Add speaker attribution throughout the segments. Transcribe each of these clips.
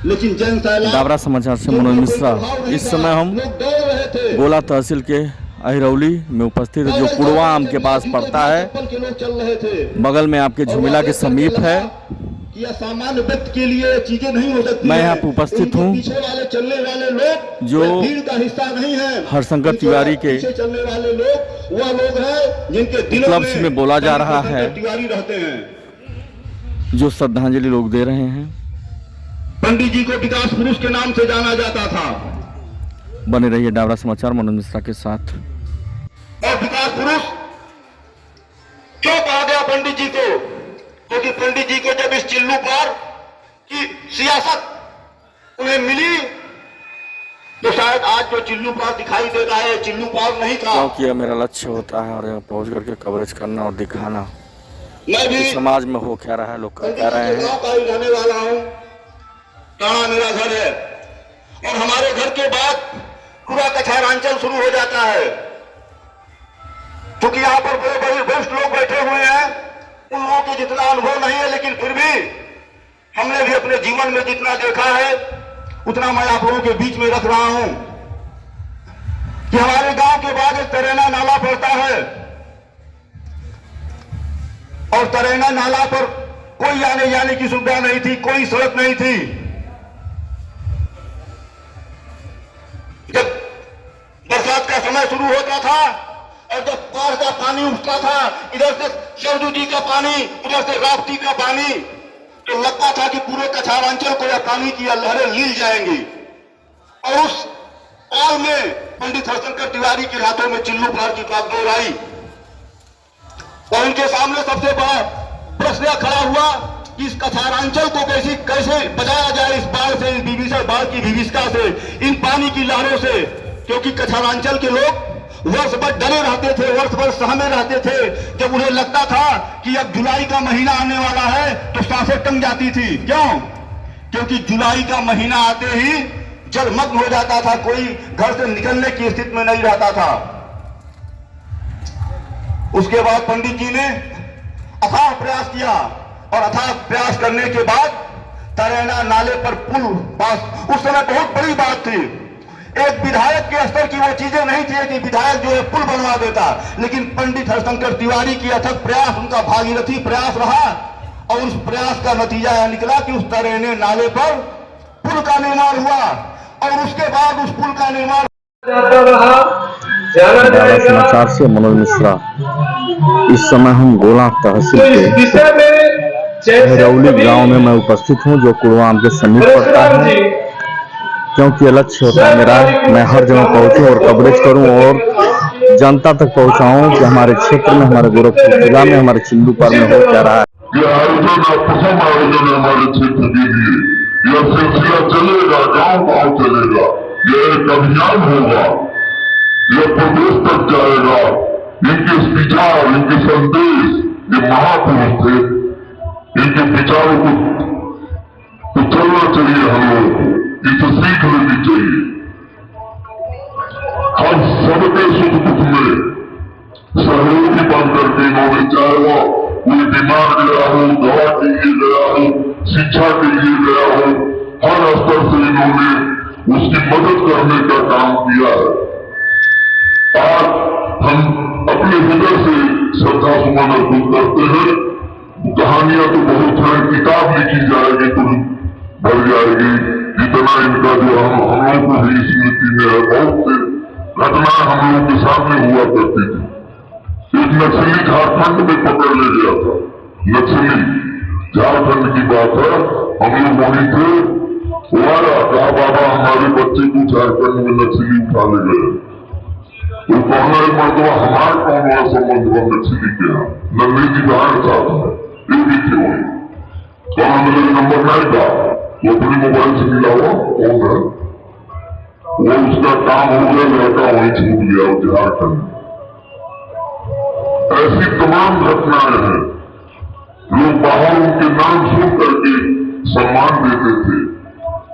Speaker 1: लेकिन
Speaker 2: डाबरा समाचार से मनोज मिश्रा। इस समय हम गोला तहसील के अहिरौली में उपस्थित है, जो कुड़वा आम के पास पड़ता है, बगल में आपके झुमिला के समीप है।
Speaker 1: सामान्य व्यक्ति के लिए चीजें नहीं हो सकती।
Speaker 2: मैं यहाँ पर उपस्थित हूँ,
Speaker 1: पीछे वाले चलने वाले लोग
Speaker 2: जो
Speaker 1: भीड़ का हिस्सा नहीं है।
Speaker 2: हरशंकर तिवारी के
Speaker 1: चलने वाले लोग वह लोग हैं जिनके दिलों
Speaker 2: उपलक्ष्य में बोला जा रहा है,
Speaker 1: तिवारी रहते हैं,
Speaker 2: जो श्रद्धांजलि लोग दे रहे हैं।
Speaker 1: पंडित जी को विकास पुरुष के नाम से जाना जाता था।
Speaker 2: बने रहिए डाबरा समाचार मनोज मिश्रा के साथ।
Speaker 1: और विकास पुरुष क्यों कहा गया पंडित जी को? क्योंकि पंडित जी को जब इस चिल्लू पार की सियासत उन्हें मिली, तो शायद आज जो चिल्लू पार दिखाई दे रहा है, चिल्लू पार नहीं था।
Speaker 2: क्योंकि यह मेरा लक्ष्य होता है और यहाँ पहुंच करके कवरेज करना और दिखाना।
Speaker 1: मैं भी
Speaker 2: समाज में हो क्या रहा है, लोग कह रहे हैं।
Speaker 1: गांव का ही रहने वाला हूँ, टाणा मेरा घर है, और हमारे घर के बाद पूरा कछारांचल शुरू हो जाता है। क्योंकि यहाँ पर बड़े बड़े वरिष्ठ लोग बैठे हुए हैं, उन लोगों को जितना अनुभव नहीं है, लेकिन फिर भी हमने भी अपने जीवन में जितना देखा है उतना मैं आप लोगों के बीच में रख रहा हूं। कि हमारे गांव के बाद एक तरेना नाला पड़ता है, और तरेना नाला पर कोई आने जाने की सुविधा नहीं थी, कोई सड़क नहीं थी। जब बरसात का समय शुरू होता था और जब बाढ़ का पानी उठता था, इधर से सरजू जी का पानी, उधर से राप्ती का पानी, तो लगता था कि पूरे कछारांचल को यह पानी की लहरें लील जाएंगी। और उस काल में पंडित हरशंकर तिवारी के हाथों में चिल्लू पार की बागडोर आई, और उनके सामने सबसे बड़ा प्रश्न खड़ा हुआ कि इस कछारांचल को कैसे बचाया जाए, इस बाढ़ से, इस विभीषण बाढ़ की विभीषिका से, इन पानी की लहरों से। क्योंकि कछारांचल के लोग वर्ष भर डरे रहते थे, वर्ष भर सहमे रहते थे। जब उन्हें लगता था कि अब जुलाई का महीना आने वाला है, तो सांसें टंग जाती थी। क्यों? क्योंकि जुलाई का महीना आते ही जलमग्न हो जाता था, कोई घर से निकलने की स्थिति में नहीं रहता था। उसके बाद पंडित जी ने अथाह प्रयास किया, और अथाह प्रयास करने के बाद तरेना नाले पर पुल पास, उस समय बहुत बड़ी बात थी। एक विधायक के स्तर की वो चीजें नहीं थी कि विधायक जो है पुल बनवा देता, लेकिन पंडित हरशंकर तिवारी की अथक प्रयास, उनका भागीरथी प्रयास रहा, और उस प्रयास का नतीजा यह निकला कि उस तरेने नाले पर पुल का निर्माण हुआ, और उसके बाद उस पुल का निर्माण
Speaker 2: डाबरा समाचार से मनोज मिश्रा। इस समय हम गोला तहसील के अहिरौली गांव में मैं उपस्थित हूं, जो कुड़वा आम के समीप पड़ता है। क्योंकि लक्ष्य होता है मेरा, मैं हर जगह पहुंचूं और कवरेज करूं और जनता तक पहुंचाऊं कि हमारे क्षेत्र में, हमारे गोरखपुर जिला में, हमारे चिल्लू पार में हो क्या रहा है।
Speaker 3: यह आयोजन प्रथम आयोजन है हमारे क्षेत्र के लिए। यह सिलसिला चलेगा, गांव-गांव चलेगा। यह एक अभियान होगा, यह प्रदेश तक जाएगा। इनके विचार, इनके संदेश, ये महापुरुष थे, इनके विचारों को चलना चाहिए, हम लोगों को इसे सीख लेनी चाहिए। हम सबके सुख दुख में सहयोगी बन करके इन्होंने, चाहे वो कोई बीमार गया हो, दवा के लिए गया हो, शिक्षा के लिए गया हो, हर स्तर से इन्होंने उसकी मदद करने का काम किया है। आज हम अपने हृदय से श्रद्धा सुमन अर्पित करते हैं। कहानियां तो बहुत है, किताब लिखी जाएगी तो भर जाएगी। इतना इनका जो हम लोगों को भी स्मृति में है, बहुत से घटनाएं हम लोगों के सामने हुआ करती थी। एक नक्सली झारखंड में पकड़ ले गया था, नक्सली झारखंड की बात है, हम लोग वहीं थे। वो आया, कहा बाबा हमारे बच्चे को झारखंड में नक्सली उठा ले गए। तो कहना एक मरतबा हमारे कौन हुआ संबंध हुआ नक्सली के यहाँ? नन्ही जी बहन साथ है, ये भी थे वही। कहा मेरे नंबर नहीं था, तो अपनी मोबाइल से मिला हुआ कौन है, वो उसका काम हो गया, लड़का वहीं छूट गया झारखंड। ऐसी तमाम घटनाएं हैं। लोग बाहर उनके नाम सुन करके सम्मान देते थे,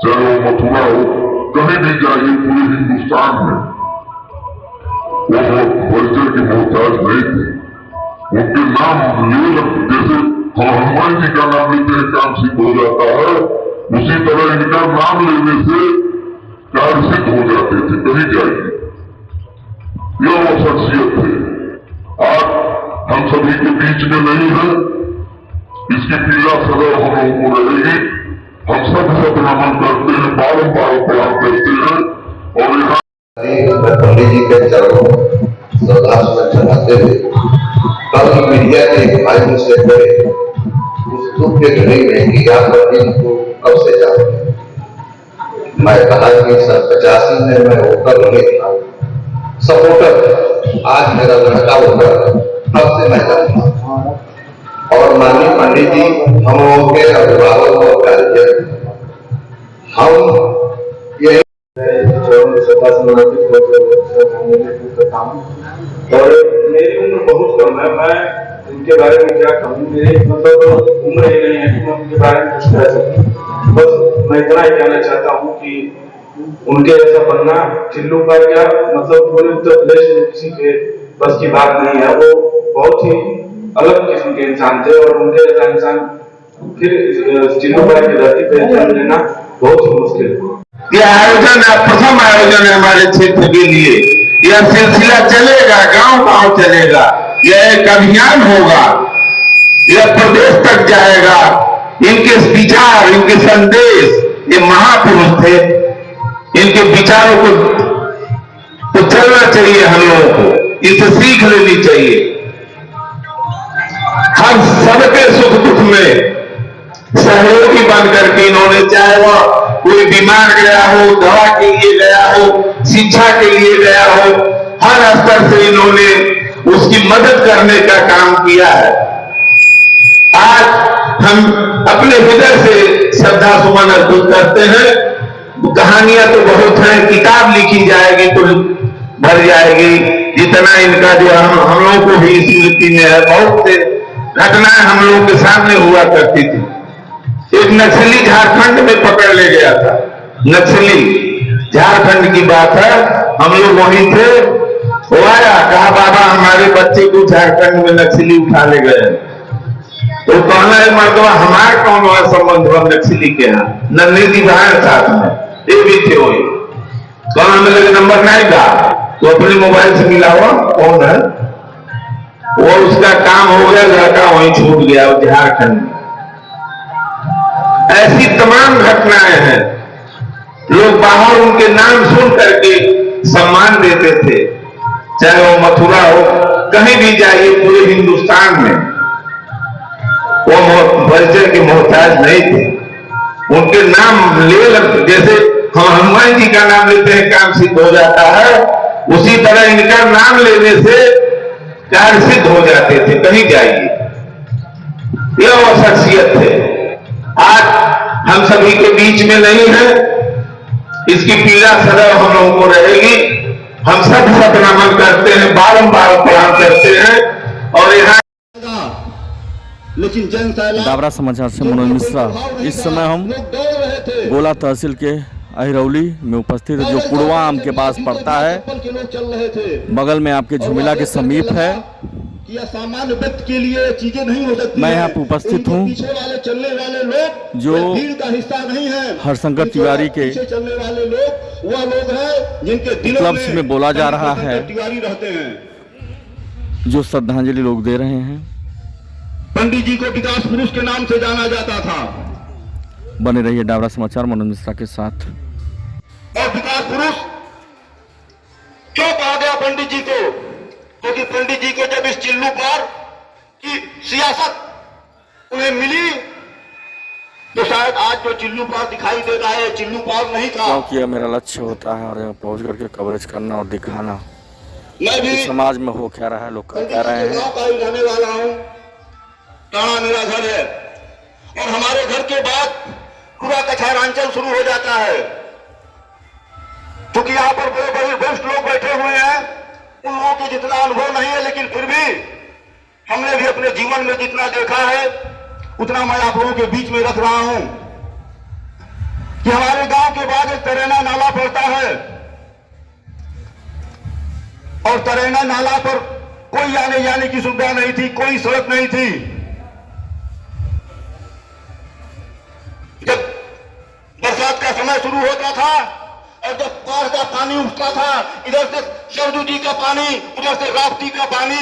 Speaker 3: चाहे वो मथुरा हो, कहीं भी जाइए पूरे हिंदुस्तान में वो परिचय के मोहताज नहीं थे। उनके नाम ले, जैसे हनुमान जी का नाम लेते हैं काम सिद्ध हो जाता है, उसी तरह इनका नाम लेने से कार्य सिद्ध हो जाते थे। कहीं जाइए, यह वो शख्सियत थे। आज हम सभी के बीच में नहीं है, इसकी पीड़ा सदैव हम लोगों को रहेगी। हम सब नमन करते हैं, बारंबार प्रणाम करते हैं। और यहाँ
Speaker 4: पंडित जी के चरणों श्रद्धासुमन चढ़ाते हुए कल मीडिया के एक भाई मुझसे बोले उस दुख के घड़ी में कि आप पंडित को कब से जानते हैं। मैं कहा कि सर 85 में मैं वोटर नहीं था, सपोर्टर। आज मेरा लड़का वोटर, तब से मैं जानता हूँ। और माननीय पंडित जी हम लोगों के अभिभावक और गार्जियन, हम यही
Speaker 5: और मेरी उम्र बहुत कम है, मैं उनके बारे में क्या कहूँ, मेरी मतलब उम्र ही नहीं है कि मैं उनके बारे में कुछ कह सकूँ। बस मैं इतना ही कहना चाहता हूँ कि उनके ऐसा बनना चिल्लू का क्या मतलब पूरे उत्तर प्रदेश में किसी के बस की बात नहीं है। वो बहुत ही अलग किस्म के इंसान थे और उनके ऐसा इंसान फिर चिल्लू की धरती पे जन्म लेना बहुत ही मुश्किल है।
Speaker 6: यह आयोजन प्रथम आयोजन है हमारे क्षेत्र के लिए। यह सिलसिला चलेगा, गांव गांव चलेगा, यह एक अभियान होगा, यह प्रदेश तक जाएगा। इनके विचार, इनके संदेश, ये महापुरुष थे, इनके विचारों को तो चलना चाहिए, हम लोगों को इनसे सीख लेनी चाहिए। हर सबके सुख दुख में सहयोगी बन करके इन्होंने, चाहे वह कोई बीमार गया हो, दवा के लिए गया हो, शिक्षा के लिए गया हो, हर स्तर से इन्होंने उसकी मदद करने का काम किया है। आज हम अपने हृदय से श्रद्धा सुमन अर्पित करते हैं। कहानियां तो बहुत हैं, किताब लिखी जाएगी तो भर जाएगी, जितना इनका जो हम लोगों को भी स्मृति में है। बहुत से घटनाएं हम लोगों के सामने हुआ करती थी। एक नक्सली झारखंड में पकड़ ले गया था, नक्सली झारखंड की बात है, हम लोग वहीं थे। वो आया, कहा बाबा हमारे बच्चे को झारखंड में नक्सली उठा ले गए। तो कहना है मर्दवा हमारे कौन हुआ संबंध हुआ नक्सली के यहाँ, नन्ही दीवार साथ में ये भी थे। वही कहना मेरे नंबर नहीं था, तो अपने मोबाइल से मिला हुआ कौन है वो, उसका काम हो गया, लड़का वहीं छूट गया झारखंड में। ऐसी तमाम घटनाएं हैं। लोग बाहर उनके नाम सुन करके सम्मान देते थे, चाहे वो मथुरा हो, कहीं भी जाइए पूरे हिंदुस्तान में वो परिचय के मोहताज नहीं थे। उनके नाम ले जैसे हम हनुमान जी का नाम लेते हैं काम सिद्ध हो जाता है, उसी तरह इनका नाम लेने से कार्य सिद्ध हो जाते थे। कहीं जाइए, यह वो शख्सियत थे। आज हम सभी के बीच में नहीं है, इसकी पीड़ा सदैव हम लोगों को रहेगी। हम सब नमन करते हैं, बारंबार प्रणाम करते हैं। और यहाँ
Speaker 1: लेकिन
Speaker 2: डाबरा समाचार से मनोज मिश्रा। इस समय हम गोला तहसील के अहिरौली में उपस्थित है, जो कुड़वा आम के पास पड़ता है, बगल में आपके झुमिला के समीप है।
Speaker 1: सामान्य व्यक्ति के लिए चीजें नहीं हो सकती।
Speaker 2: मैं यहाँ पे उपस्थित हूँ,
Speaker 1: पीछे वाले चलने वाले लोग
Speaker 2: जो
Speaker 1: भीड़ का हिस्सा नहीं है।
Speaker 2: हरशंकर तिवारी के
Speaker 1: चलने वाले लोग वह लोग हैं जिनके दिलों
Speaker 2: क्लब्स में बोला जा रहा है,
Speaker 1: तिवारी रहते हैं,
Speaker 2: जो श्रद्धांजलि लोग दे रहे हैं।
Speaker 1: पंडित जी को विकास पुरुष के नाम से जाना जाता था।
Speaker 2: बने रहिए डाबरा समाचार मनोज मिश्रा के साथ।
Speaker 1: और विकास पुरुष क्यों कहा गया पंडित जी को? क्योंकि पंडित जी को जब इस चिल्लू पार की सियासत उन्हें मिली, तो शायद आज जो चिल्लू पार दिखाई दे रहा है चिल्लू पार नहीं था।
Speaker 2: क्योंकि मेरा लक्ष्य होता है और यहाँ पहुंच करके कवरेज करना और दिखाना।
Speaker 1: मैं भी
Speaker 2: समाज में हो क्या रहा है, लोग कह रहे हैं।
Speaker 1: गांव का ही रहने वाला हूँ, टाणा मेरा घर है, और हमारे घर के बाद पूरा कछारांचल शुरू हो जाता है। क्योंकि यहाँ पर बड़े बड़े वरिष्ठ लोग बैठे हुए हैं, उन लोगों को जितना अनुभव नहीं है, लेकिन फिर भी हमने भी अपने जीवन में जितना देखा है उतना मैं आप लोगों के बीच में रख रहा हूं। कि हमारे गांव के बाद एक तरेना नाला पड़ता है, और तरेना नाला पर कोई आने जाने की सुविधा नहीं थी, कोई सड़क नहीं थी। जब समय शुरू होता था और जब बाढ़ का पानी उठता था, इधर से सरजू जी का पानी, उधर से राप्ती का पानी,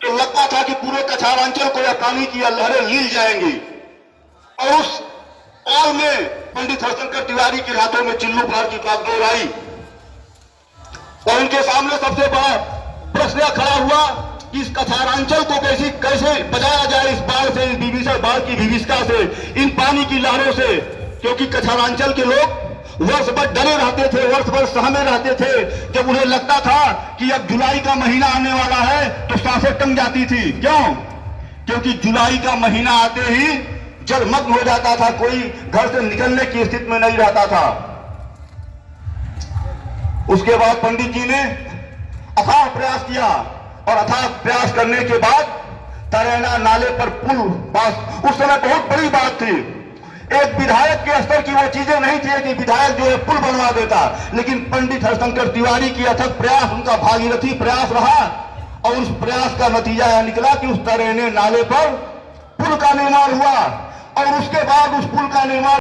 Speaker 1: तो लगता था कि पूरे कछारांचल को यह पानी की लहरें लील जाएंगी। और उस काल में पंडित हरिशंकर तिवारी के हाथों में चिल्लू भार की बागडोर आई और उनके सामने सबसे बड़ा प्रश्न खड़ा हुआ कि इस कछारांचल को कैसे बचाया जाए, इस बाढ़ से, इस विभीषण बाढ़ की विभीषिका से, इन पानी की लहरों से। क्योंकि कछारांचल के लोग वर्ष भर डरे रहते थे, वर्ष भर सहमे रहते थे। जब उन्हें लगता था कि अब जुलाई का महीना आने वाला है तो सांसें टंग जाती थी। क्यों? क्योंकि जुलाई का महीना आते ही जलमग्न हो जाता था, कोई घर से निकलने की स्थिति में नहीं रहता था। उसके बाद पंडित जी ने अथाह प्रयास किया और अथाह प्रयास करने के बाद तरेना नाले पर पुल पास, उस समय बहुत बड़ी बात थी। एक विधायक के स्तर की वो चीजें नहीं थी कि विधायक जो है पुल बनवा देता, लेकिन पंडित हरिशंकर तिवारी की अथक प्रयास, उनका भागीरथी प्रयास रहा और उस प्रयास का नतीजा यह निकला कि उस तरेने नाले पर पुल का निर्माण हुआ और उसके बाद उस पुल का निर्माण